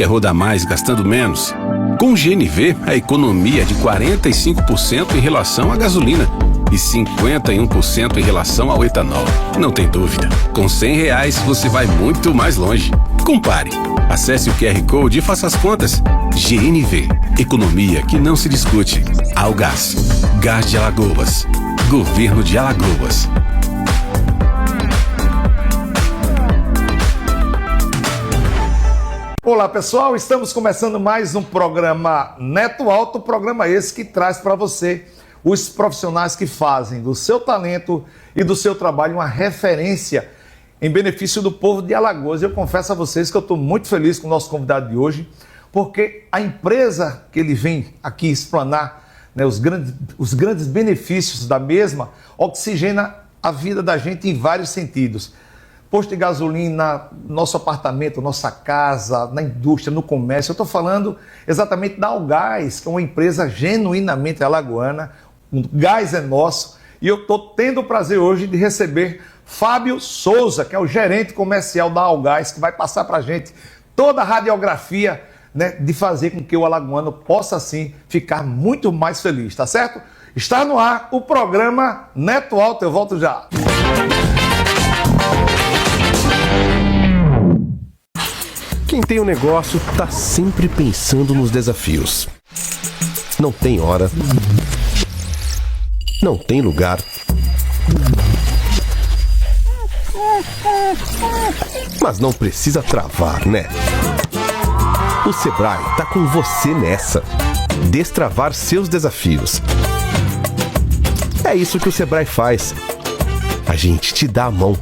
Quer rodar mais gastando menos? Com o GNV, a economia é de 45% em relação à gasolina e 51% em relação ao etanol. Não tem dúvida, com R$100 você vai muito mais longe. Compare. Acesse o QR Code e faça as contas. GNV, economia que não se discute. Algás, Gás de Alagoas, Governo de Alagoas. Olá pessoal, estamos começando mais um programa Neto Alto, programa esse que traz para você os profissionais que fazem do seu talento e do seu trabalho uma referência em benefício do povo de Alagoas. Eu confesso a vocês que eu estou muito feliz com o nosso convidado de hoje, porque a empresa que ele vem aqui explanar, né, os grandes benefícios da mesma, oxigena a vida da gente em vários sentidos. Posto de gasolina, nosso apartamento, nossa casa, na indústria, no comércio. Eu estou falando exatamente da Algás, que é uma empresa genuinamente alagoana. O gás é nosso. E eu estou tendo o prazer hoje de receber Fábio Souza, que é o gerente comercial da Algás, que vai passar para a gente toda a radiografia, né, de fazer com que o alagoano possa, assim, ficar muito mais feliz, tá certo? Está no ar o programa Neto Alto. Eu volto já. Quem tem um negócio tá sempre pensando nos desafios. Não tem hora, não tem lugar, mas não precisa travar, né? O Sebrae tá com você nessa. Destravar seus desafios. É isso que o Sebrae faz. A gente te dá a mão.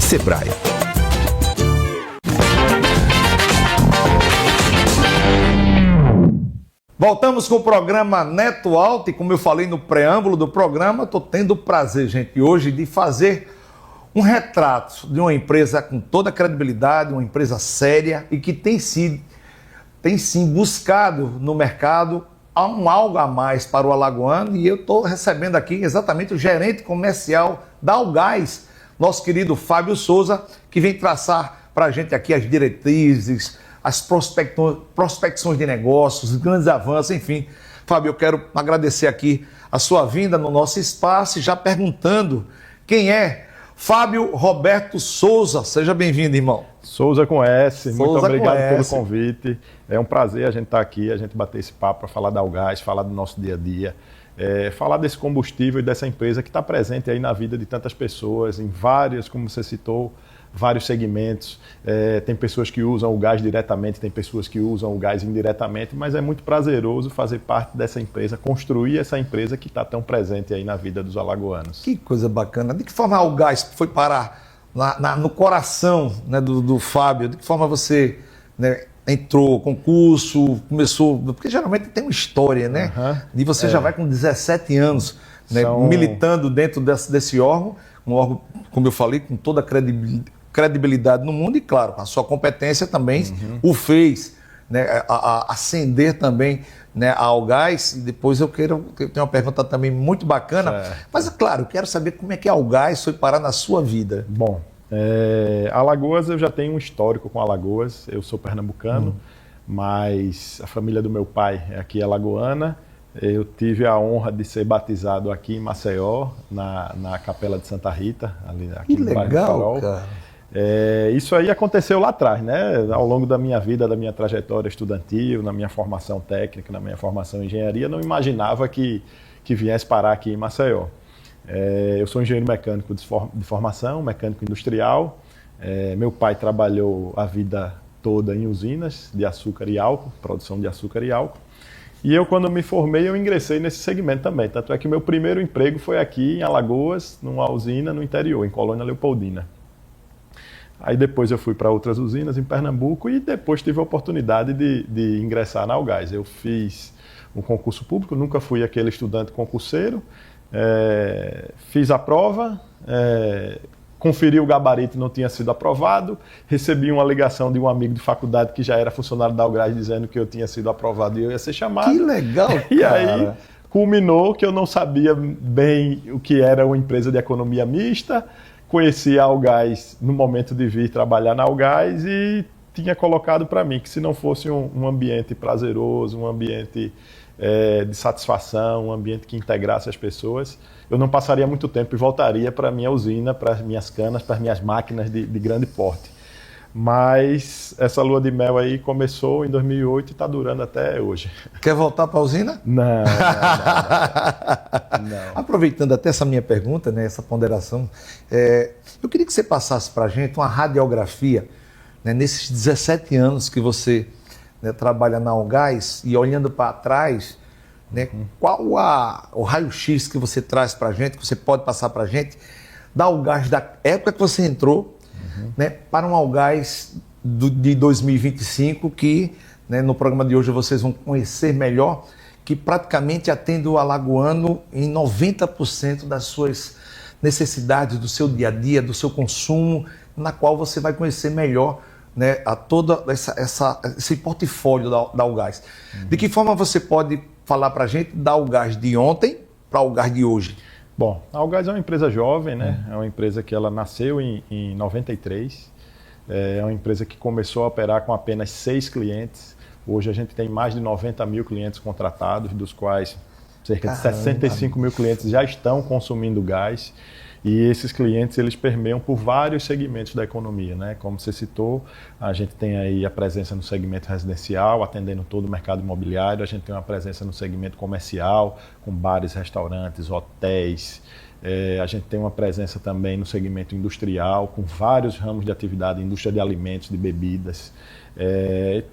Sebrae. Voltamos com o programa Neto Alto e, como eu falei no preâmbulo do programa, estou tendo o prazer, gente, hoje de fazer um retrato de uma empresa com toda a credibilidade, uma empresa séria e que tem sim buscado no mercado algo a mais para o alagoano, e eu estou recebendo aqui exatamente o gerente comercial da Algás, nosso querido Fábio Souza, que vem traçar para a gente aqui as diretrizes, as prospecções de negócios, os grandes avanços, enfim. Fábio, eu quero agradecer aqui a sua vinda no nosso espaço, já perguntando quem é Fábio Roberto Souza. Seja bem-vindo, irmão. Souza com S, Souza, muito obrigado pelo S. convite. É um prazer a gente estar aqui, a gente bater esse papo para falar da Algás, falar do nosso dia a dia, falar desse combustível e dessa empresa que está presente aí na vida de tantas pessoas, em várias, como você citou, vários segmentos. Tem pessoas que usam o gás diretamente, tem pessoas que usam o gás indiretamente, mas é muito prazeroso fazer parte dessa empresa, construir essa empresa que está tão presente aí na vida dos alagoanos. Que coisa bacana. De que forma o gás foi parar no coração, né, do Fábio? De que forma você, né, entrou, concurso, começou... Porque geralmente tem uma história, né? E você já vai com 17 anos, né, militando dentro desse órgão, um órgão, como eu falei, com toda a credibilidade no mundo e, claro, a sua competência também o fez, né, ascender também, né, a Algás. E depois eu tenho uma pergunta também muito bacana, mas, é claro, eu quero saber como é que a Algás foi parar na sua vida. Bom, Alagoas, eu já tenho um histórico com Alagoas, eu sou pernambucano, mas a família do meu pai é aqui alagoana. Eu tive a honra de ser batizado aqui em Maceió, na Capela de Santa Rita, aqui no bairro do Farol. Cara. Isso aí aconteceu lá atrás, né? Ao longo da minha vida, da minha trajetória estudantil, na minha formação técnica, na minha formação em engenharia, não imaginava que viesse parar aqui em Maceió. Eu sou engenheiro mecânico de formação, mecânico industrial. Meu pai trabalhou a vida toda em usinas de açúcar e álcool, produção de açúcar e álcool. E eu, quando me formei, eu ingressei nesse segmento também. Tanto é que meu primeiro emprego foi aqui em Alagoas, numa usina no interior, em Colônia Leopoldina. Aí depois eu fui para outras usinas em Pernambuco e depois tive a oportunidade de ingressar na Algás. Eu fiz um concurso público, nunca fui aquele estudante concurseiro. Fiz a prova, conferi o gabarito, não tinha sido aprovado, recebi uma ligação de um amigo de faculdade que já era funcionário da Algás dizendo que eu tinha sido aprovado e eu ia ser chamado. Que legal, cara! E aí culminou que eu não sabia bem o que era uma empresa de economia mista, conheci a Algás no momento de vir trabalhar na Algás e tinha colocado para mim que se não fosse um ambiente prazeroso, um ambiente de satisfação, um ambiente que integrasse as pessoas, eu não passaria muito tempo e voltaria para a minha usina, para as minhas canas, para as minhas máquinas de grande porte. Mas essa lua de mel aí começou em 2008 e está durando até hoje. Quer voltar para a usina? Não. Aproveitando até essa minha pergunta, né, essa ponderação, eu queria que você passasse para a gente uma radiografia, né, nesses 17 anos que você, né, trabalha na Algás, e olhando para trás, né, qual o raio-x que você traz para a gente, que você pode passar para a gente, da Algás da época que você entrou, né, para um Algás de 2025 que, né, no programa de hoje vocês vão conhecer melhor, que praticamente atende o alagoano em 90% das suas necessidades, do seu dia a dia, do seu consumo, na qual você vai conhecer melhor, né, a toda esse portfólio da Algás. De que forma você pode falar para a gente da Algás de ontem para a Algás de hoje? Bom, a Algás é uma empresa jovem, né? É uma empresa que ela nasceu em 93, é uma empresa que começou a operar com apenas 6 clientes. Hoje a gente tem mais de 90 mil clientes contratados, dos quais cerca de 65 mil clientes já estão consumindo gás. E esses clientes, eles permeiam por vários segmentos da economia, né? Como você citou, a gente tem aí a presença no segmento residencial, atendendo todo o mercado imobiliário. A gente tem uma presença no segmento comercial, com bares, restaurantes, hotéis. A gente tem uma presença também no segmento industrial, com vários ramos de atividade, indústria de alimentos, de bebidas.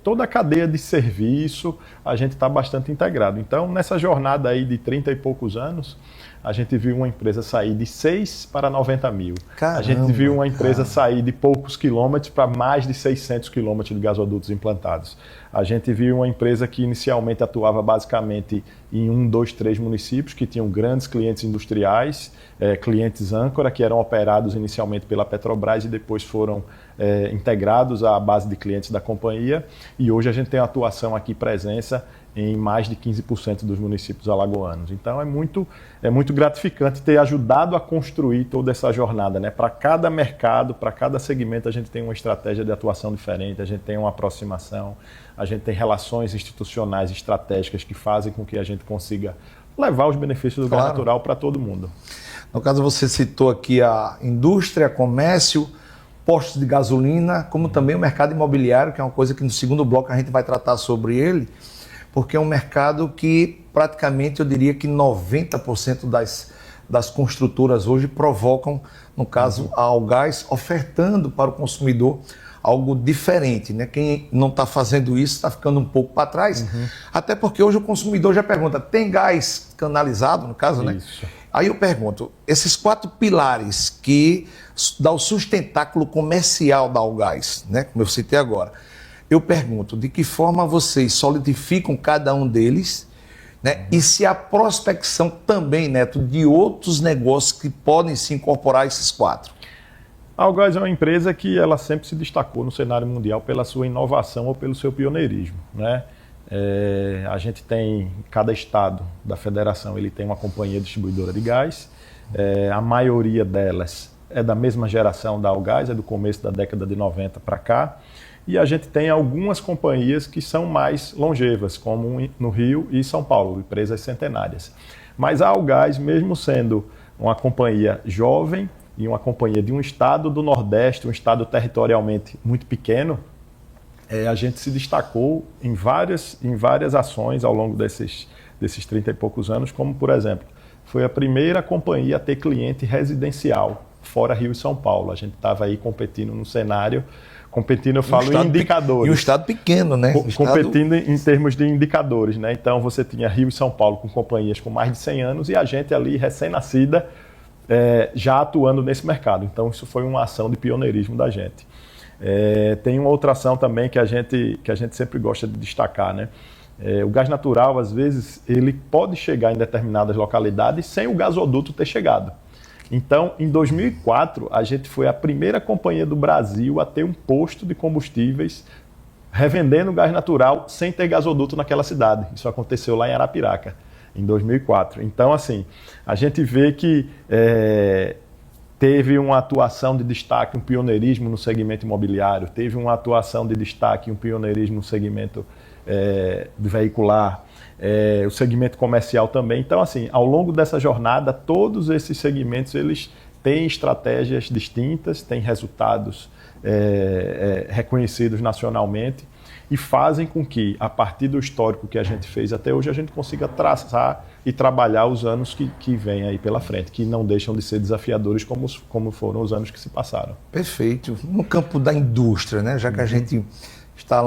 Toda a cadeia de serviço, a gente está bastante integrado. Então, nessa jornada aí de 30 e poucos anos, a gente viu uma empresa sair de 6 para 90 mil. Caramba, a gente viu uma empresa sair de poucos quilômetros para mais de 600 quilômetros de gasodutos implantados. A gente viu uma empresa que inicialmente atuava basicamente em 1, 2, 3 municípios, que tinham grandes clientes industriais, clientes âncora, que eram operados inicialmente pela Petrobras e depois foram integrados à base de clientes da companhia. E hoje a gente tem atuação aqui, presença em mais de 15% dos municípios alagoanos. Então é muito gratificante ter ajudado a construir toda essa jornada, né? Para cada mercado, para cada segmento, a gente tem uma estratégia de atuação diferente, a gente tem uma aproximação, a gente tem relações institucionais estratégicas que fazem com que a gente consiga levar os benefícios do gás natural para todo mundo. No caso, você citou aqui a indústria, comércio, postos de gasolina, como também o mercado imobiliário, que é uma coisa que no segundo bloco a gente vai tratar sobre ele, porque é um mercado que praticamente eu diria que 90% das construtoras hoje provocam, no caso, a Algás, ofertando para o consumidor algo diferente, né? Quem não está fazendo isso está ficando um pouco para trás, até porque hoje o consumidor já pergunta, tem gás canalizado, no caso, né? Isso. Aí eu pergunto, esses 4 pilares que dá o sustentáculo comercial da Algás, né? Como eu citei agora, eu pergunto, de que forma vocês solidificam cada um deles, né? E se a prospecção também, Neto, de outros negócios que podem se incorporar a esses 4? A Algás é uma empresa que ela sempre se destacou no cenário mundial pela sua inovação ou pelo seu pioneirismo, né? A gente tem, em cada estado da federação, ele tem uma companhia distribuidora de gás. A maioria delas é da mesma geração da Algás, é do começo da década de 90 para cá. E a gente tem algumas companhias que são mais longevas, como no Rio e São Paulo, empresas centenárias. Mas a Algás, mesmo sendo uma companhia jovem e uma companhia de um estado do Nordeste, um estado territorialmente muito pequeno, a gente se destacou em várias ações ao longo desses 30 e poucos anos, como, por exemplo, foi a primeira companhia a ter cliente residencial fora Rio e São Paulo. A gente estava aí competindo no cenário. Competindo, eu falo em indicadores. E um estado pequeno, né? Competindo em termos de indicadores, né? Então você tinha Rio e São Paulo com companhias com mais de 100 anos e a gente ali, recém-nascida, já atuando nesse mercado. Então isso foi uma ação de pioneirismo da gente. Tem uma outra ação também que a gente sempre gosta de destacar, né? O gás natural, às vezes, ele pode chegar em determinadas localidades sem o gasoduto ter chegado. Então, em 2004, a gente foi a primeira companhia do Brasil a ter um posto de combustíveis revendendo gás natural sem ter gasoduto naquela cidade. Isso aconteceu lá em Arapiraca, em 2004. Então, assim, a gente vê que teve uma atuação de destaque, um pioneirismo no segmento imobiliário, teve uma atuação de destaque, um pioneirismo no segmento veicular, o segmento comercial também. Então, assim, ao longo dessa jornada, todos esses segmentos eles têm estratégias distintas, têm resultados reconhecidos nacionalmente e fazem com que, a partir do histórico que a gente fez até hoje, a gente consiga traçar e trabalhar os anos que vêm aí pela frente, que não deixam de ser desafiadores como foram os anos que se passaram. Perfeito. No campo da indústria, né, já que a gente está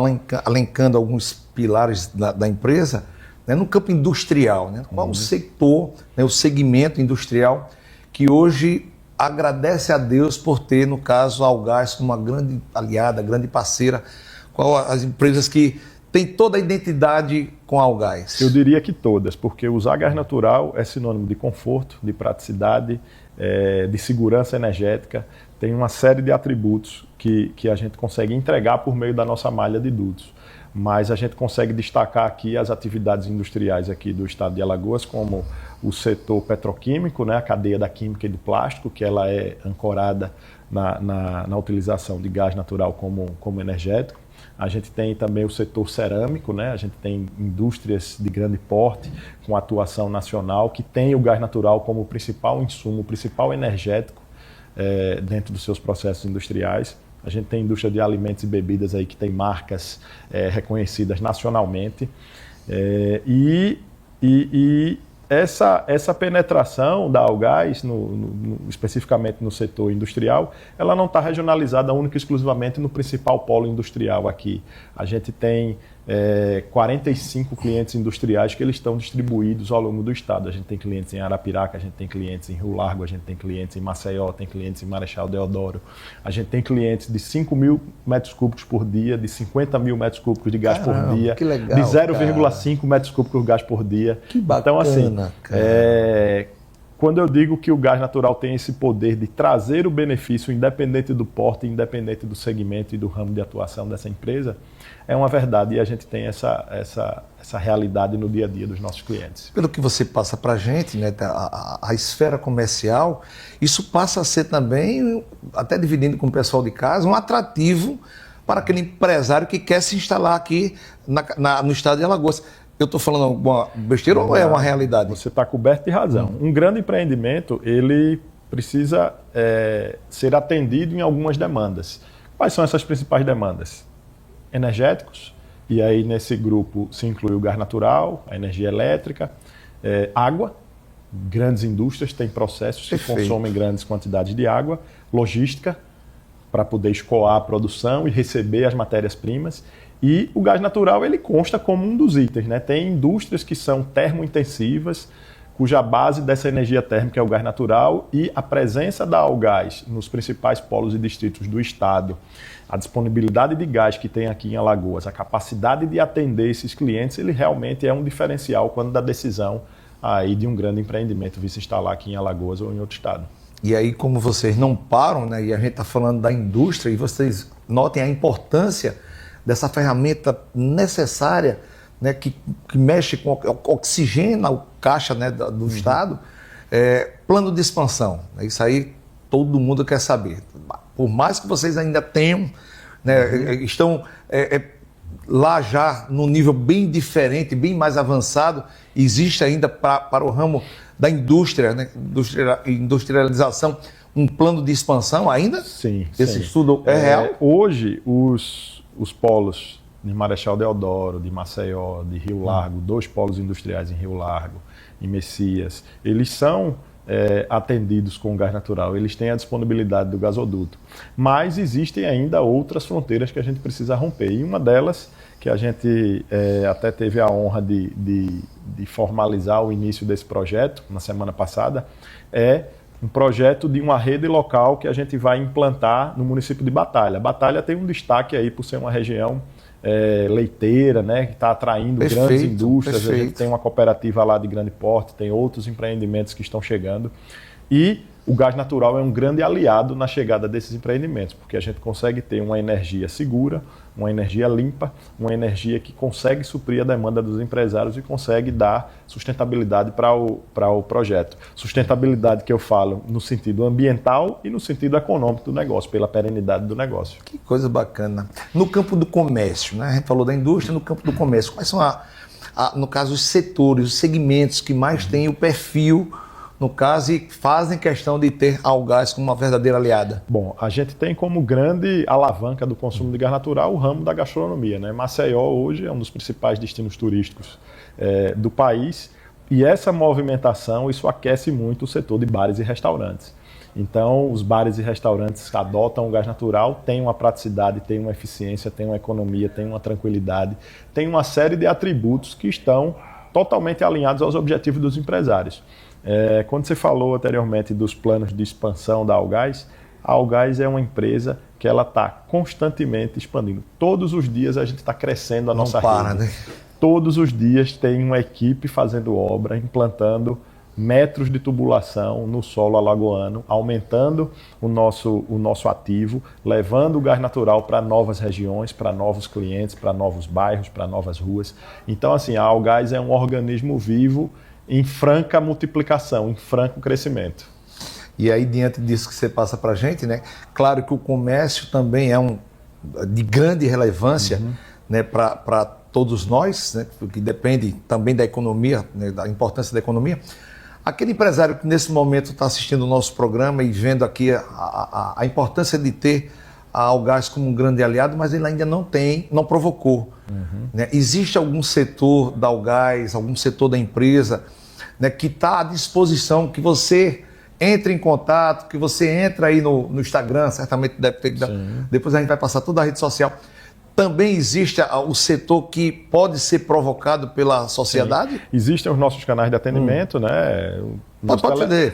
alencando alguns pilares da empresa, né, no campo industrial, né, qual o setor, né, o segmento industrial que hoje agradece a Deus por ter, no caso, a Algás como uma grande aliada, grande parceira, qual as empresas que têm toda a identidade com a Algás? Eu diria que todas, porque usar gás natural é sinônimo de conforto, de praticidade, de segurança energética, tem uma série de atributos que a gente consegue entregar por meio da nossa malha de dutos. Mas a gente consegue destacar aqui as atividades industriais aqui do estado de Alagoas, como o setor petroquímico, né, a cadeia da química e do plástico, que ela é ancorada na utilização de gás natural como energético. A gente tem também o setor cerâmico, né? A gente tem indústrias de grande porte com atuação nacional que tem o gás natural como principal insumo, principal energético dentro dos seus processos industriais. A gente tem indústria de alimentos e bebidas aí que tem marcas reconhecidas nacionalmente. Essa penetração da Algás, especificamente no setor industrial, ela não está regionalizada única e exclusivamente no principal polo industrial aqui. A gente tem 45 clientes industriais que eles estão distribuídos ao longo do estado. A gente tem clientes em Arapiraca, a gente tem clientes em Rio Largo, a gente tem clientes em Maceió, tem clientes em Marechal Deodoro. A gente tem clientes de 5 mil metros cúbicos por dia, de 50 mil metros cúbicos de gás por dia, que legal, de 0,5 metros cúbicos de gás por dia. Que bacana, então, assim, cara. Quando eu digo que o gás natural tem esse poder de trazer o benefício independente do porte, independente do segmento e do ramo de atuação dessa empresa, é uma verdade e a gente tem essa realidade no dia a dia dos nossos clientes. Pelo que você passa para a gente, né, a esfera comercial, isso passa a ser também, até dividindo com o pessoal de casa, um atrativo para aquele empresário que quer se instalar aqui no estado de Alagoas. Eu estou falando alguma besteira ou é uma realidade? Você está coberto de razão. Um grande empreendimento, ele precisa ser atendido em algumas demandas. Quais são essas principais demandas? Energéticos, e aí nesse grupo se inclui o gás natural, a energia elétrica, água, grandes indústrias têm processos que consomem grandes quantidades de água, logística, para poder escoar a produção e receber as matérias-primas. E o gás natural ele consta como um dos itens, né? Tem indústrias que são termointensivas, cuja base dessa energia térmica é o gás natural, e a presença da Algás nos principais polos e distritos do estado, a disponibilidade de gás que tem aqui em Alagoas, a capacidade de atender esses clientes, ele realmente é um diferencial quando da decisão aí de um grande empreendimento vir se instalar aqui em Alagoas ou em outro estado. E aí, como vocês não param, né, e a gente está falando da indústria, e vocês notem a importância dessa ferramenta necessária, né, que mexe com oxigena o caixa, né, do Estado, plano de expansão. Isso aí todo mundo quer saber. Por mais que vocês ainda tenham, né, estão lá já num nível bem diferente, bem mais avançado, existe ainda para o ramo da indústria, né, industrialização, um plano de expansão ainda? Sim. Esse estudo é real? Hoje, os polos de Marechal Deodoro, de Maceió, de Rio Largo, 2 polos industriais em Rio Largo, em Messias, eles são atendidos com gás natural, eles têm a disponibilidade do gasoduto. Mas existem ainda outras fronteiras que a gente precisa romper. E uma delas, que a gente até teve a honra de formalizar o início desse projeto, na semana passada, é um projeto de uma rede local que a gente vai implantar no município de Batalha. Batalha tem um destaque aí por ser uma região leiteira, né, que está atraindo grandes indústrias. A gente tem uma cooperativa lá de grande porte, tem outros empreendimentos que estão chegando. E o gás natural é um grande aliado na chegada desses empreendimentos, porque a gente consegue ter uma energia segura, uma energia limpa, uma energia que consegue suprir a demanda dos empresários e consegue dar sustentabilidade para o projeto. Sustentabilidade que eu falo no sentido ambiental e no sentido econômico do negócio, pela perenidade do negócio. Que coisa bacana. No campo do comércio, né? A gente falou da indústria, no campo do comércio, quais são, no caso, os setores, os segmentos que mais têm o perfil, no caso, e fazem questão de ter a Algás como uma verdadeira aliada? Bom, a gente tem como grande alavanca do consumo de gás natural o ramo da gastronomia, né? Maceió hoje é um dos principais destinos turísticos do país, e essa movimentação, isso aquece muito o setor de bares e restaurantes. Então, os bares e restaurantes adotam o gás natural, tem uma praticidade, tem uma eficiência, tem uma economia, tem uma tranquilidade, tem uma série de atributos que estão totalmente alinhados aos objetivos dos empresários. Quando você falou anteriormente dos planos de expansão da Algás, a Algás é uma empresa que ela está constantemente expandindo. Todos os dias a gente está crescendo a nossa rede. Né? Todos os dias tem uma equipe fazendo obra, implantando metros de tubulação no solo alagoano, aumentando o nosso ativo, levando o gás natural para novas regiões, para novos clientes, para novos bairros, para novas ruas. Então, assim, a Algás é um organismo vivo em franca multiplicação, em franco crescimento. E aí, diante disso que você passa para a gente, né? Claro que o comércio também é de grande relevância, né, para todos nós, né, que depende também da economia, né, da importância da economia. Aquele empresário que nesse momento está assistindo o nosso programa e vendo aqui a importância de ter a Algás como um grande aliado, mas ele ainda não provocou. Né? Existe algum setor da Algás, algum setor da empresa, né, que está à disposição, que você entre em contato, que você entra aí no Instagram, certamente deve ter. Depois a gente vai passar toda a rede social. Também existe o setor que pode ser provocado pela sociedade? Sim. Existem os nossos canais de atendimento, né?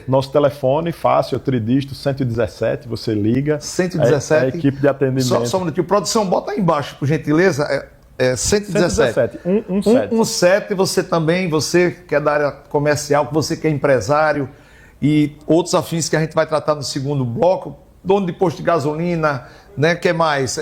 Nosso telefone fácil, tridígito 117, você liga. 117. A equipe de atendimento. Só um minutinho. Produção, bota aí embaixo, por gentileza. 117. 117, você que é da área comercial, você que é empresário e outros afins que a gente vai tratar no segundo bloco, dono de posto de gasolina, né? Que mais?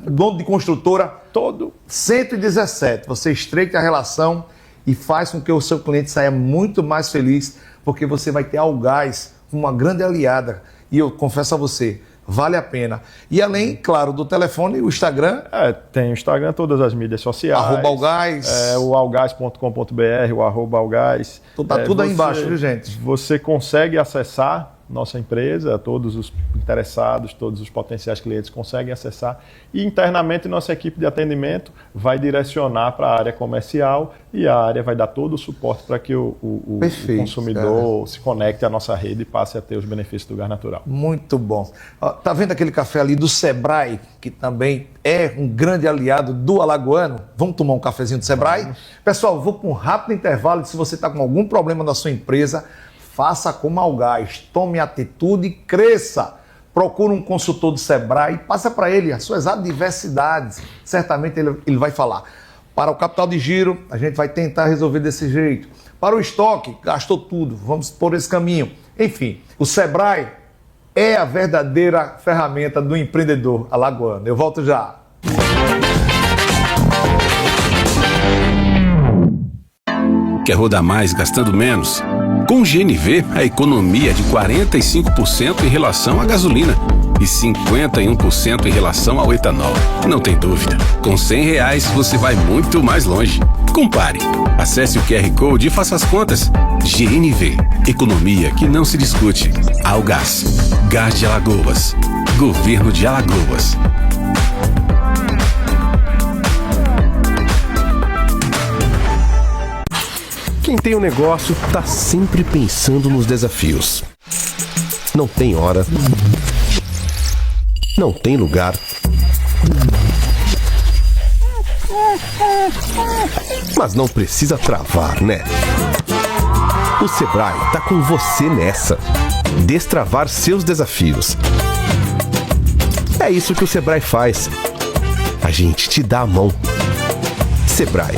Dono de construtora, todo. 117. Você estreita a relação e faz com que o seu cliente saia muito mais feliz, porque você vai ter a Algás uma grande aliada. E eu confesso a você, vale a pena. E além, claro, do telefone, o Instagram. Tem o Instagram, todas as mídias sociais. @Algás. O algás.com.br, o @Algás. Tá tudo aí embaixo, viu, gente? Você consegue acessar nossa empresa, todos os interessados, todos os potenciais clientes conseguem acessar, e internamente nossa equipe de atendimento vai direcionar para a área comercial e a área vai dar todo o suporte para que o consumidor se conecte à nossa rede e passe a ter os benefícios do gás natural. Muito bom. Tá vendo aquele café ali do Sebrae, que também é um grande aliado do alagoano? Vamos tomar um cafezinho do Sebrae? Pessoal, vou para um rápido intervalo. Se você está com algum problema na sua empresa, faça como a Algás, tome atitude e cresça. Procure um consultor do Sebrae e passa para ele as suas adversidades. Certamente ele vai falar. Para o capital de giro, a gente vai tentar resolver desse jeito. Para o estoque, gastou tudo, vamos por esse caminho. Enfim, o Sebrae é a verdadeira ferramenta do empreendedor alagoano. Eu volto já. Quer rodar mais gastando menos? Com o GNV, a economia é de 45% em relação à gasolina e 51% em relação ao etanol. Não tem dúvida, com R$100 você vai muito mais longe. Compare. Acesse o QR Code e faça as contas. GNV, economia que não se discute. Algás, Gás de Alagoas, Governo de Alagoas. Quem tem um negócio tá sempre pensando nos desafios. Não tem hora, não tem lugar, mas não precisa travar, né? O Sebrae tá com você nessa. Destravar seus desafios. É isso que o Sebrae faz. A gente te dá a mão. Sebrae.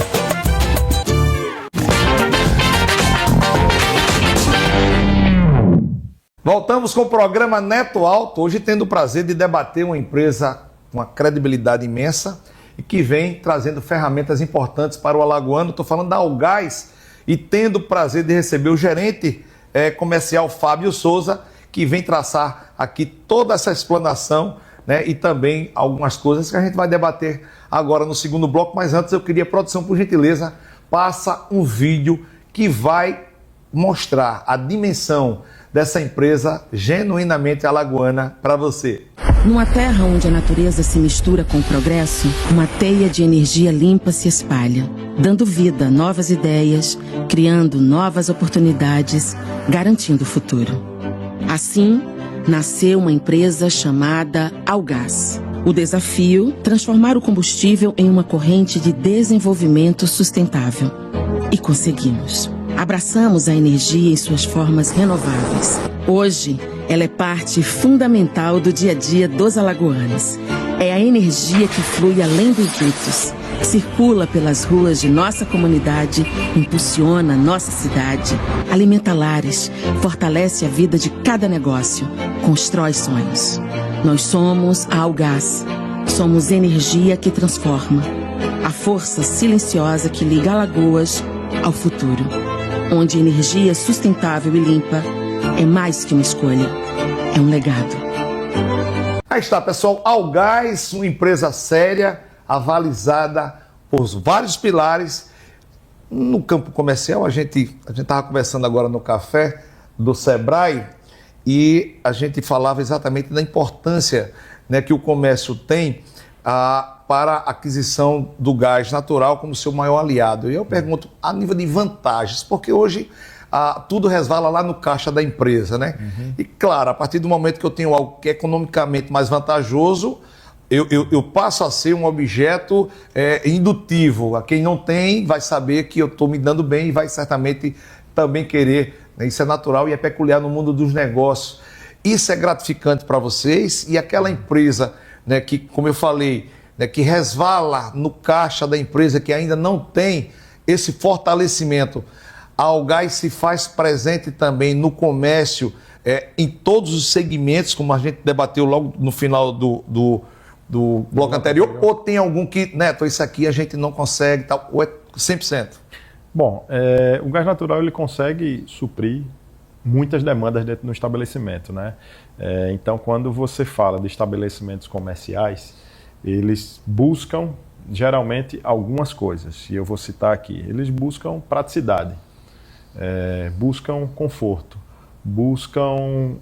Voltamos com o programa Neto Alto, hoje tendo o prazer de debater uma empresa com uma credibilidade imensa e que vem trazendo ferramentas importantes para o alagoano. Estou falando da Algás e tendo o prazer de receber o gerente comercial Fábio Souza, que vem traçar aqui toda essa explanação, né, e também algumas coisas que a gente vai debater agora no segundo bloco. Mas antes eu queria, produção, por gentileza, passa um vídeo que vai mostrar a dimensão dessa empresa genuinamente alagoana para você. Numa terra onde a natureza se mistura com o progresso, uma teia de energia limpa se espalha, dando vida a novas ideias, criando novas oportunidades, garantindo o futuro. Assim, nasceu uma empresa chamada Algás. O desafio, transformar o combustível em uma corrente de desenvolvimento sustentável. E conseguimos. Abraçamos a energia em suas formas renováveis. Hoje, ela é parte fundamental do dia a dia dos alagoanos. É a energia que flui além dos dutos, circula pelas ruas de nossa comunidade, impulsiona nossa cidade, alimenta lares, fortalece a vida de cada negócio, constrói sonhos. Nós somos a Algás. Somos energia que transforma. A força silenciosa que liga Alagoas ao futuro. Onde energia sustentável e limpa é mais que uma escolha, é um legado. Aí está, pessoal, Algás, uma empresa séria, avalizada por vários pilares. No campo comercial, a gente estava conversando agora no café do Sebrae e a gente falava exatamente da importância, né, que o comércio tem para a aquisição do gás natural como seu maior aliado. E eu pergunto, a nível de vantagens, porque hoje tudo resvala lá no caixa da empresa, né? E claro, a partir do momento que eu tenho algo que é economicamente mais vantajoso, eu passo a ser um objeto indutivo. A quem não tem vai saber que eu estou me dando bem e vai certamente também querer, né? Isso é natural e é peculiar no mundo dos negócios. Isso é gratificante para vocês e aquela empresa, né, que, como eu falei, né, que resvala no caixa da empresa, que ainda não tem esse fortalecimento. A Algás se faz presente também no comércio, em todos os segmentos, como a gente debateu logo no final do bloco anterior, ou tem algum que, Neto, isso aqui a gente não consegue, tal, ou é 100%? Bom, o gás natural ele consegue suprir muitas demandas dentro do estabelecimento, né? Então, quando você fala de estabelecimentos comerciais, eles buscam geralmente algumas coisas, e eu vou citar aqui. Eles buscam praticidade, buscam conforto, buscam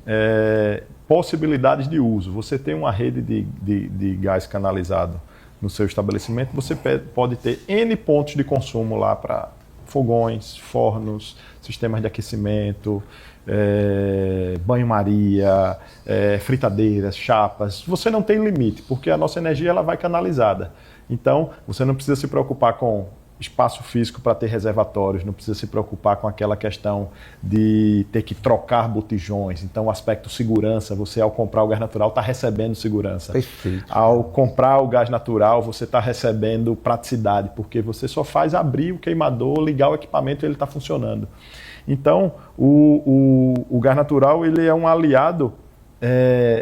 possibilidades de uso. Você tem uma rede de gás canalizado no seu estabelecimento, você pode ter N pontos de consumo lá para fogões, fornos, sistemas de aquecimento, banho-maria, fritadeiras, chapas. Você não tem limite, porque a nossa energia ela vai canalizada. Então, você não precisa se preocupar com espaço físico para ter reservatórios, não precisa se preocupar com aquela questão de ter que trocar botijões. Então, o aspecto segurança, você ao comprar o gás natural está recebendo segurança. Perfeito. Ao comprar o gás natural, você está recebendo praticidade, porque você só faz abrir o queimador, ligar o equipamento e ele está funcionando. Então, o gás natural ele é um aliado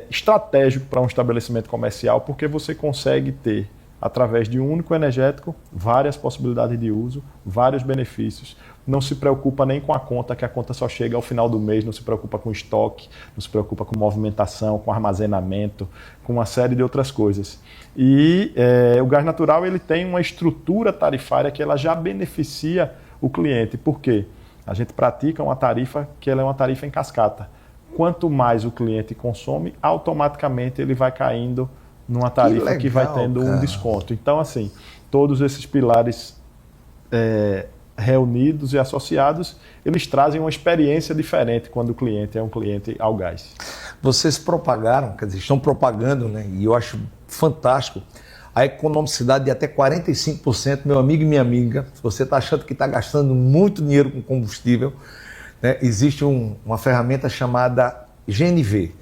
estratégico para um estabelecimento comercial, porque você consegue ter, através de um único energético, várias possibilidades de uso, vários benefícios. Não se preocupa nem com a conta, que a conta só chega ao final do mês, não se preocupa com estoque, não se preocupa com movimentação, com armazenamento, com uma série de outras coisas. E o gás natural ele tem uma estrutura tarifária que ela já beneficia o cliente. Por quê? A gente pratica uma tarifa que ela é uma tarifa em cascata. Quanto mais o cliente consome, automaticamente ele vai caindo numa tarifa que vai tendo um desconto. Então, assim, todos esses pilares reunidos e associados, eles trazem uma experiência diferente quando o cliente é um cliente Algás. Vocês propagaram, quer dizer, estão propagando, né? E eu acho fantástico a economicidade de até 45%, meu amigo e minha amiga. Se você está achando que está gastando muito dinheiro com combustível, né, existe uma ferramenta chamada GNV.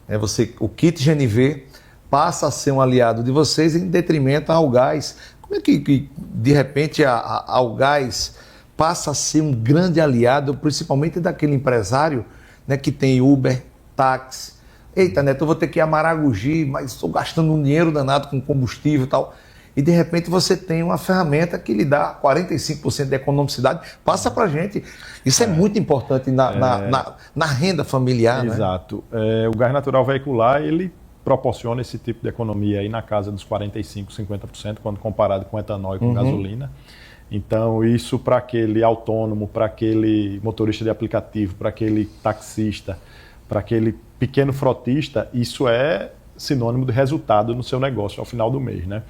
Né, o kit GNV passa a ser um aliado de vocês em detrimento ao gás. Como é que de repente a Algás passa a ser um grande aliado, principalmente daquele empresário, né, que tem Uber, táxi. Eita, Neto, eu vou ter que ir a Maragogi, mas estou gastando um dinheiro danado com combustível e tal. E de repente você tem uma ferramenta que lhe dá 45% de economicidade. Passa para a gente. Isso é muito importante na renda familiar. Exato. Né? O gás natural veicular, ele proporciona esse tipo de economia aí na casa dos 45%, 50%, quando comparado com etanol e com gasolina. Então, isso para aquele autônomo, para aquele motorista de aplicativo, para aquele taxista, para aquele pequeno frotista, isso é sinônimo de resultado no seu negócio ao final do mês, né?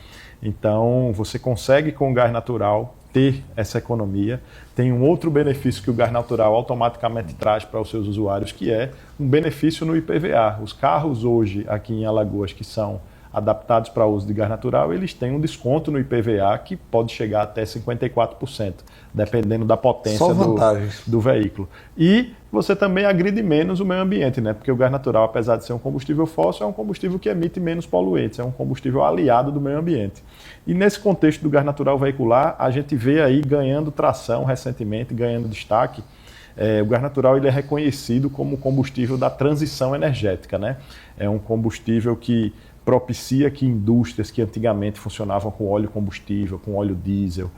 Então, você consegue com o gás natural ter essa economia. Tem um outro benefício que o gás natural automaticamente traz para os seus usuários, que é um benefício no IPVA. Os carros hoje aqui em Alagoas que são adaptados para uso de gás natural, eles têm um desconto no IPVA que pode chegar até 54%, dependendo da potência do veículo. E você também agride menos o meio ambiente, né? Porque o gás natural, apesar de ser um combustível fóssil, é um combustível que emite menos poluentes, é um combustível aliado do meio ambiente. E nesse contexto do gás natural veicular, a gente vê aí ganhando tração recentemente, ganhando destaque. O gás natural ele é reconhecido como combustível da transição energética, né? É um combustível que propicia que indústrias que antigamente funcionavam com óleo combustível, com óleo diesel,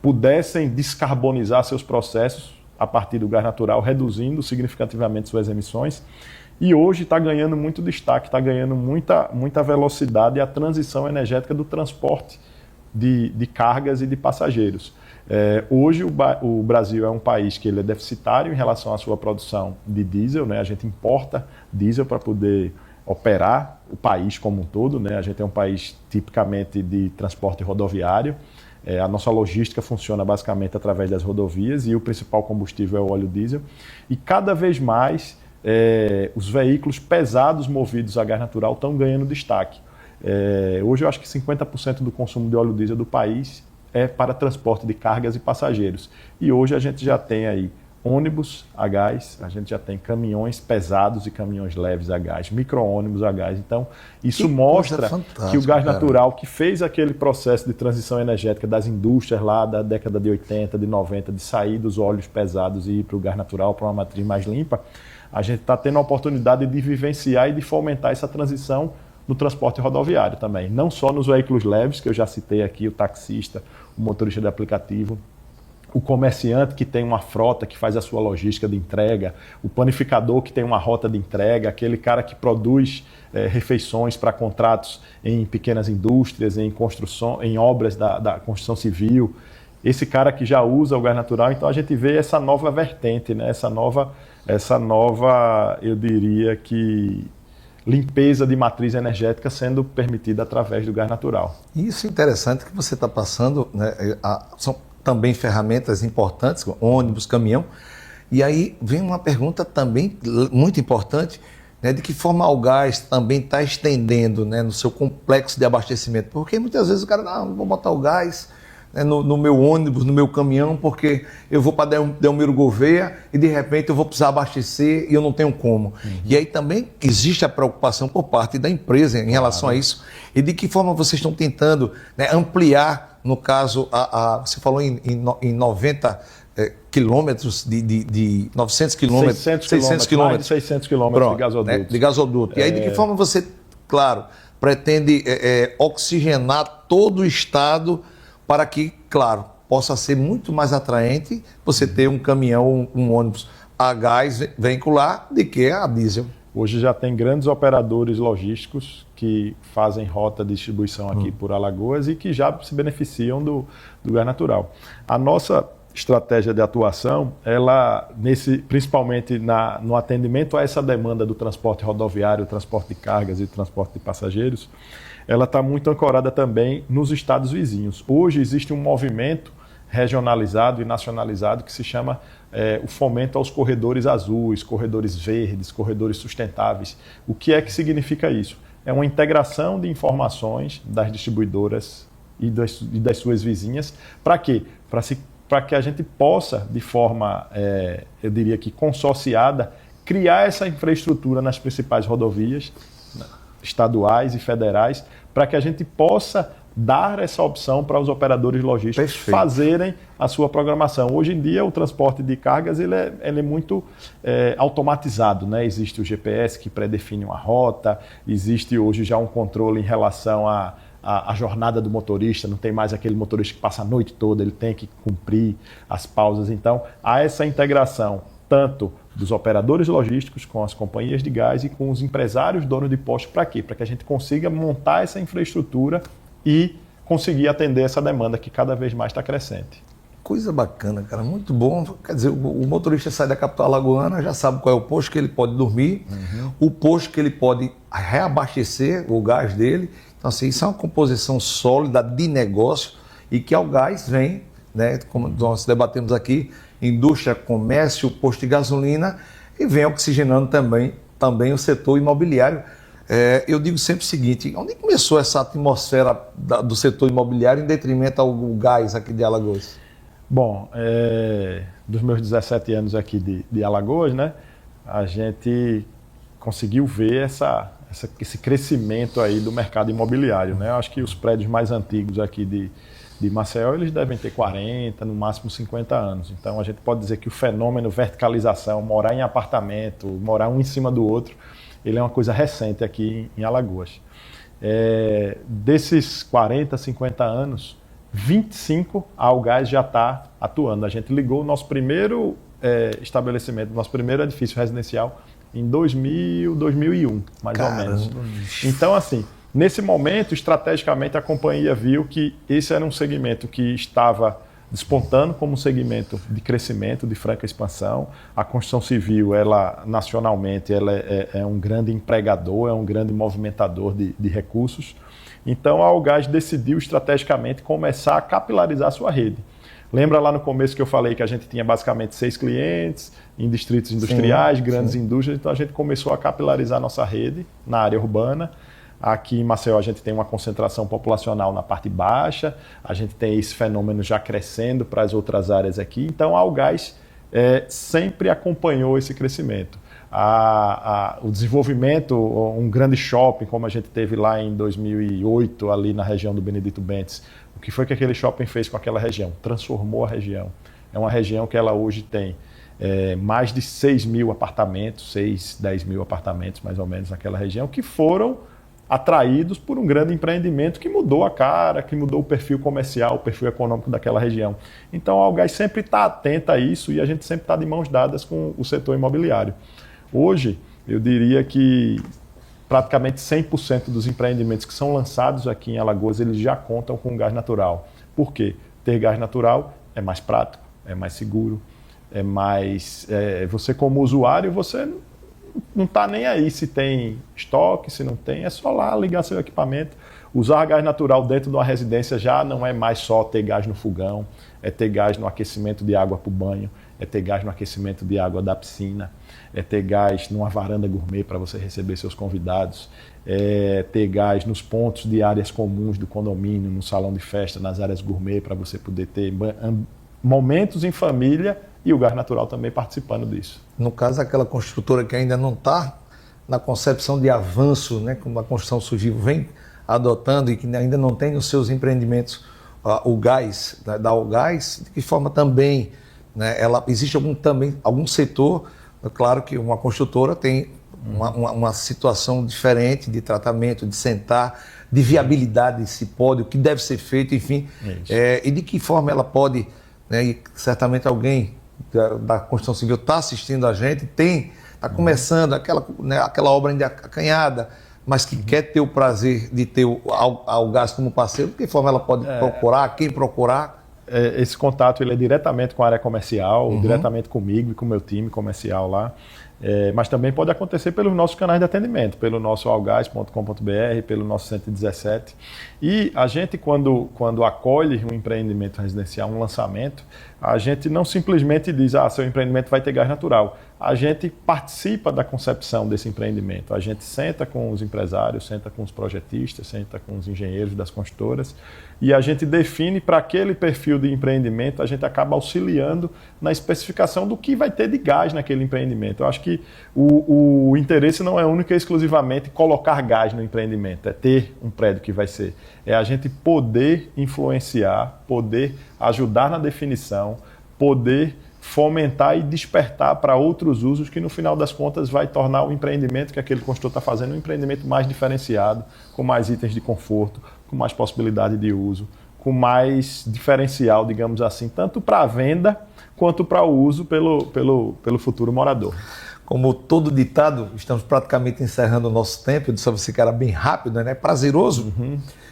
pudessem descarbonizar seus processos a partir do gás natural, reduzindo significativamente suas emissões. E hoje está ganhando muito destaque, está ganhando muita velocidade a transição energética do transporte de cargas e de passageiros. Hoje o Brasil é um país que ele é deficitário em relação à sua produção de diesel, né? A gente importa diesel para poder operar o país como um todo, né? A gente é um país tipicamente de transporte rodoviário. A nossa logística funciona basicamente através das rodovias e o principal combustível é o óleo diesel. E cada vez mais os veículos pesados movidos a gás natural estão ganhando destaque. Hoje eu acho que 50% do consumo de óleo diesel do país é para transporte de cargas e passageiros. E hoje a gente já tem aí ônibus a gás, a gente já tem caminhões pesados e caminhões leves a gás, micro-ônibus a gás. Então, isso mostra que o gás natural, que fez aquele processo de transição energética das indústrias lá da década de 80, de 90, de sair dos óleos pesados e ir para o gás natural, para uma matriz mais limpa, a gente está tendo a oportunidade de vivenciar e de fomentar essa transição no transporte rodoviário também. Não só nos veículos leves, que eu já citei aqui, o taxista, o motorista de aplicativo, o comerciante que tem uma frota que faz a sua logística de entrega, o panificador que tem uma rota de entrega, aquele cara que produz refeições para contratos em pequenas indústrias, em construção, em obras da construção civil, esse cara que já usa o gás natural. Então a gente vê essa nova vertente, né? essa nova, eu diria que, limpeza de matriz energética sendo permitida através do gás natural. Isso é interessante que você está passando, né? São também ferramentas importantes, ônibus, caminhão. E aí vem uma pergunta também muito importante, né, de que forma o gás também está estendendo, né, no seu complexo de abastecimento. Porque muitas vezes o cara, não vou botar o gás, né, no meu ônibus, no meu caminhão, porque eu vou para Delmiro Gouveia e de repente eu vou precisar abastecer e eu não tenho como. E aí também existe a preocupação por parte da empresa em relação a isso. E de que forma vocês estão tentando, né, ampliar, no caso, você falou em 90 quilômetros, de 900 quilômetros, 600 quilômetros. Mais de 600 quilômetros de gasoduto. Né, de gasoduto. E aí de que forma você, claro, pretende oxigenar todo o estado para que, claro, possa ser muito mais atraente você ter um caminhão, um ônibus a gás veicular do que a diesel. Hoje já tem grandes operadores logísticos que fazem rota de distribuição aqui por Alagoas e que já se beneficiam do gás natural. A nossa estratégia de atuação, ela, principalmente no atendimento a essa demanda do transporte rodoviário, transporte de cargas e transporte de passageiros, ela está muito ancorada também nos estados vizinhos. Hoje existe um movimento regionalizado e nacionalizado que se chama o fomento aos corredores azuis, corredores verdes, corredores sustentáveis. O que é que significa isso? É uma integração de informações das distribuidoras e das suas vizinhas. Para quê? Para que a gente possa, de forma, eu diria que consorciada, criar essa infraestrutura nas principais rodovias estaduais e federais, para que a gente possa dar essa opção para os operadores logísticos fazerem a sua programação. Hoje em dia, o transporte de cargas ele é muito automatizado, né? Existe o GPS que predefine uma rota, existe hoje já um controle em relação à jornada do motorista, não tem mais aquele motorista que passa a noite toda, ele tem que cumprir as pausas. Então, há essa integração tanto dos operadores logísticos com as companhias de gás e com os empresários donos de postos. Para quê? Para que a gente consiga montar essa infraestrutura e conseguir atender essa demanda que cada vez mais está crescente. Coisa bacana, cara, muito bom. Quer dizer, o motorista sai da capital alagoana, já sabe qual é o posto que ele pode dormir, o posto que ele pode reabastecer o gás dele. Então, assim, isso é uma composição sólida de negócio e que ao gás vem, né, como nós debatemos aqui, indústria, comércio, posto de gasolina, e vem oxigenando também o setor imobiliário. Eu digo sempre o seguinte, onde começou essa atmosfera do setor imobiliário em detrimento ao gás aqui de Alagoas? Bom, dos meus 17 anos aqui de Alagoas, né, a gente conseguiu ver esse crescimento aí do mercado imobiliário, né? Eu acho que os prédios mais antigos aqui de Maceió, eles devem ter 40, no máximo 50 anos. Então, a gente pode dizer que o fenômeno verticalização, morar em apartamento, morar um em cima do outro, ele é uma coisa recente aqui em Alagoas. Desses 40, 50 anos, 25 a Algás já está atuando. A gente ligou o nosso primeiro estabelecimento, nosso primeiro edifício residencial em 2001, mais ou menos. Então, assim, nesse momento, estrategicamente, a companhia viu que esse era um segmento que estava despontando como um segmento de crescimento, de franca expansão. A construção civil, ela nacionalmente, ela é um grande empregador, é um grande movimentador de recursos. Então, a Algás decidiu estrategicamente começar a capilarizar a sua rede. Lembra lá no começo que eu falei que a gente tinha basicamente 6 clientes em distritos industriais, grandes indústrias, então a gente começou a capilarizar a nossa rede na área urbana. Aqui em Maceió a gente tem uma concentração populacional na parte baixa, a gente tem esse fenômeno já crescendo para as outras áreas aqui, então a Algás sempre acompanhou esse crescimento. O desenvolvimento, um grande shopping como a gente teve lá em 2008, ali na região do Benedito Bentes, o que foi que aquele shopping fez com aquela região? Transformou a região. É uma região que ela hoje tem mais de 6 mil apartamentos, 10 mil apartamentos mais ou menos naquela região, que foram atraídos por um grande empreendimento que mudou a cara, que mudou o perfil comercial, o perfil econômico daquela região. Então a Algás sempre está atenta a isso e a gente sempre está de mãos dadas com o setor imobiliário. Hoje, eu diria que praticamente 100% dos empreendimentos que são lançados aqui em Alagoas, eles já contam com gás natural. Por quê? Ter gás natural é mais prático, é mais seguro, é mais... você como usuário, você não está nem aí se tem estoque, se não tem, é só lá ligar seu equipamento. Usar gás natural dentro de uma residência já não é mais só ter gás no fogão, é ter gás no aquecimento de água para o banho, é ter gás no aquecimento de água da piscina, é ter gás numa varanda gourmet para você receber seus convidados, é ter gás nos pontos de áreas comuns do condomínio, no salão de festa, nas áreas gourmet, para você poder ter momentos em família e o gás natural também participando disso. No caso, aquela construtora que ainda não está na concepção de avanço, né, como a construção civil vem adotando e que ainda não tem nos seus empreendimentos o gás, da Algás, de que forma também, né, existe algum setor, claro que uma construtora tem uma situação diferente de tratamento, de sentar, de viabilidade, se pode, o que deve ser feito, enfim, e de que forma ela pode, né, e certamente alguém da construção civil está assistindo a gente, está começando aquela obra ainda acanhada, mas que quer ter o prazer de ter o Algás como parceiro, de que forma ela pode procurar, quem procurar? Esse contato ele é diretamente com a área comercial, diretamente comigo e com o meu time comercial lá, mas também pode acontecer pelos nossos canais de atendimento, pelo nosso algás.com.br, pelo nosso 117. E a gente, quando acolhe um empreendimento residencial, um lançamento, a gente não simplesmente diz, seu empreendimento vai ter gás natural. A gente participa da concepção desse empreendimento. A gente senta com os empresários, senta com os projetistas, senta com os engenheiros das construtoras e a gente define para aquele perfil de empreendimento, a gente acaba auxiliando na especificação do que vai ter de gás naquele empreendimento. Eu acho que que o interesse não é único e exclusivamente colocar gás no empreendimento, é ter um prédio que vai ser. É a gente poder influenciar, poder ajudar na definição, poder fomentar e despertar para outros usos que no final das contas vai tornar o empreendimento que aquele construtor está fazendo um empreendimento mais diferenciado, com mais itens de conforto, com mais possibilidade de uso, com mais diferencial, digamos assim, tanto para a venda quanto para o uso pelo futuro morador. Como todo ditado, estamos praticamente encerrando o nosso tempo. Eu disse a você que era bem rápido, né? Prazeroso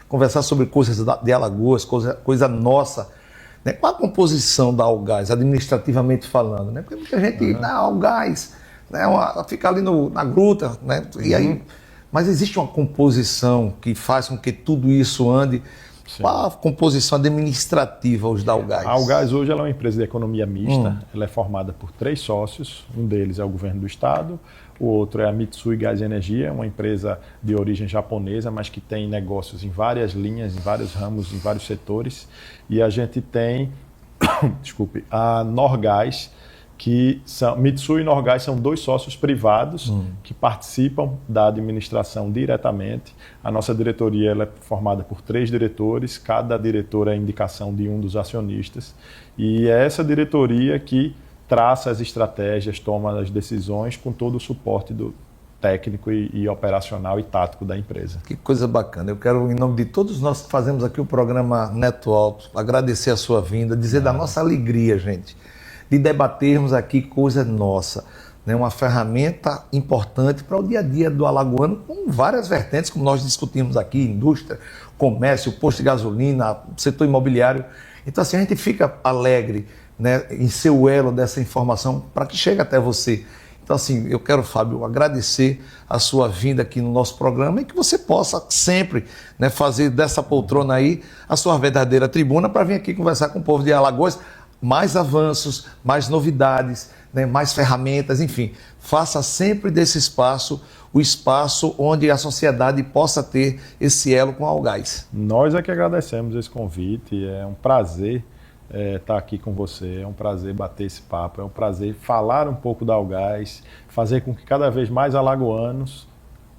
conversar sobre coisas de Alagoas, coisa nossa. Né? Qual a composição da Algás, administrativamente falando? Né? Porque muita gente dá Algás, né? Fica ali na gruta, né? E aí, mas existe uma composição que faz com que tudo isso ande. Sim. Qual a composição administrativa hoje da Algás? A Algás hoje ela é uma empresa de economia mista. Ela é formada por 3 sócios. Um deles é o governo do estado, o outro é a Mitsui Gás e Energia, uma empresa de origem japonesa, mas que tem negócios em várias linhas, em vários ramos, em vários setores. E a gente tem a Norgás, que são Mitsui e Norgás são 2 sócios privados que participam da administração diretamente. A nossa diretoria ela é formada por 3 diretores, cada diretor é a indicação de um dos acionistas, e é essa diretoria que traça as estratégias, toma as decisões com todo o suporte do técnico e operacional e tático da empresa. Que coisa bacana. Eu quero, em nome de todos nós que fazemos aqui o programa Neto Alto, agradecer a sua vinda, dizer da nossa alegria, gente, de debatermos aqui coisa nossa, né? Uma ferramenta importante para o dia a dia do alagoano, com várias vertentes, como nós discutimos aqui, indústria, comércio, posto de gasolina, setor imobiliário. Então, assim, a gente fica alegre, né, em ser o elo dessa informação para que chegue até você. Então, assim, eu quero, Fábio, agradecer a sua vinda aqui no nosso programa e que você possa sempre, né, fazer dessa poltrona aí a sua verdadeira tribuna para vir aqui conversar com o povo de Alagoas. Mais avanços, mais novidades, né, mais ferramentas, enfim. Faça sempre desse espaço o espaço onde a sociedade possa ter esse elo com a Algás. Nós é que agradecemos esse convite, é um prazer estar aqui com você, é um prazer bater esse papo, é um prazer falar um pouco da Algás, fazer com que cada vez mais alagoanos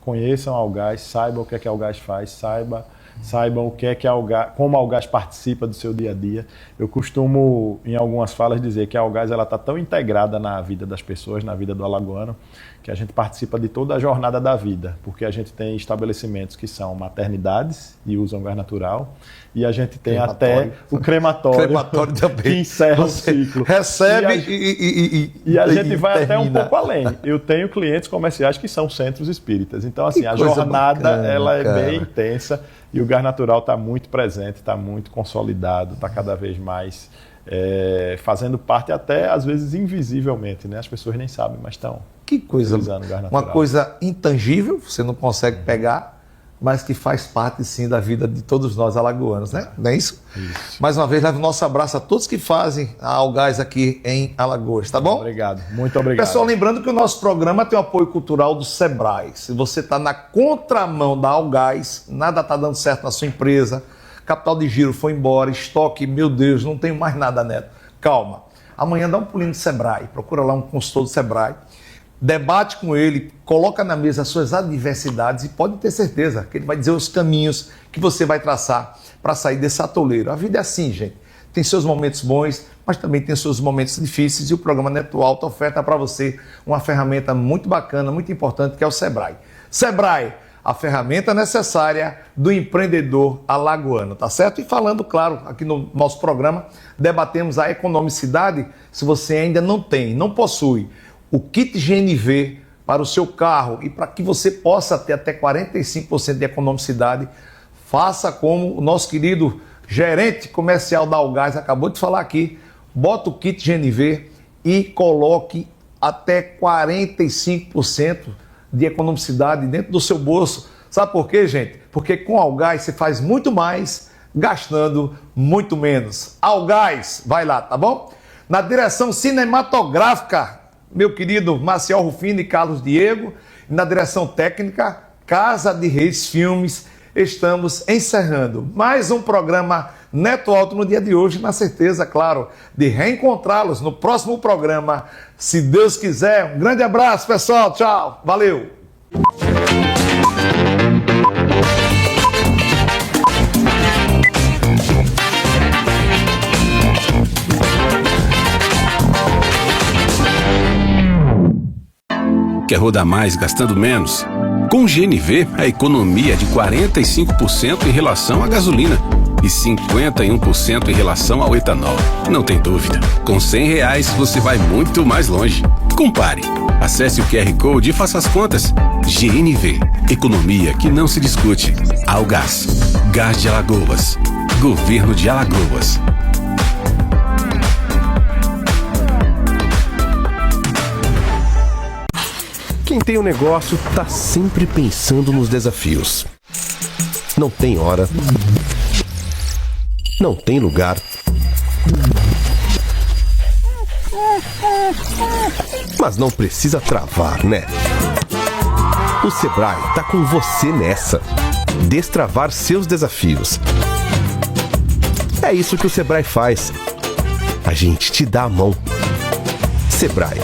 conheçam a Algás, saibam o que é que a Algás faz, saibam o que é que a Algás, como a Algás participa do seu dia a dia. Eu costumo, em algumas falas, dizer que a Algás está tão integrada na vida das pessoas, na vida do alagoano, que a gente participa de toda a jornada da vida, porque a gente tem estabelecimentos que são maternidades e usam gás natural, e a gente tem até o crematório também, que encerra o ciclo. Recebe e a gente vai termina. Até um pouco além. Eu tenho clientes comerciais que são centros espíritas. Então, assim, a jornada bacana, ela é bem intensa e o gás natural está muito presente, está muito consolidado, está cada vez mais fazendo parte até, às vezes, invisivelmente, né? As pessoas nem sabem, mas estão utilizando o gás natural. Uma coisa intangível, você não consegue pegar, mas que faz parte, sim, da vida de todos nós alagoanos, né? Não é isso? Isso. Mais uma vez, leve o nosso abraço a todos que fazem a Algás aqui em Alagoas, tá bom? Obrigado, muito obrigado. Pessoal, lembrando que o nosso programa tem o apoio cultural do Sebrae. Se você está na contramão da Algás, nada está dando certo na sua empresa, capital de giro foi embora, estoque, meu Deus, não tenho mais nada, Neto. Calma. Amanhã dá um pulinho do Sebrae, procura lá um consultor do Sebrae, debate com ele, coloca na mesa as suas adversidades e pode ter certeza que ele vai dizer os caminhos que você vai traçar para sair desse atoleiro. A vida é assim, gente. Tem seus momentos bons, mas também tem seus momentos difíceis e o programa Neto Alto oferta para você uma ferramenta muito bacana, muito importante, que é o Sebrae. Sebrae, a ferramenta necessária do empreendedor alagoano, tá certo? E falando, claro, aqui no nosso programa, debatemos a economicidade. Se você ainda não tem, não possui o kit GNV para o seu carro e para que você possa ter até 45% de economicidade, faça como o nosso querido gerente comercial da Algás acabou de falar aqui, bota o kit GNV e coloque até 45% de economicidade dentro do seu bolso. Sabe por quê, gente? Porque com Algás você faz muito mais, gastando muito menos. Algás, vai lá, tá bom? Na direção cinematográfica, meu querido Marcial Rufino e Carlos Diego. Na direção técnica, Casa de Reis Filmes. estamos encerrando mais um programa Neto Alto no dia de hoje, na certeza, claro, de reencontrá-los no próximo programa, se Deus quiser. Um grande abraço, pessoal. Tchau. Valeu. Quer rodar mais gastando menos? Com o GNV, a economia é de 45% em relação à gasolina e 51% em relação ao etanol. Não tem dúvida, com R$100 você vai muito mais longe. Compare. Acesse o QR Code e faça as contas. GNV, economia que não se discute. Algás, Gás de Alagoas, Governo de Alagoas. Quem tem um negócio tá sempre pensando nos desafios. Não tem hora, não tem lugar, mas não precisa travar, né? O Sebrae tá com você nessa. Destravar seus desafios. É isso que o Sebrae faz. A gente te dá a mão. Sebrae.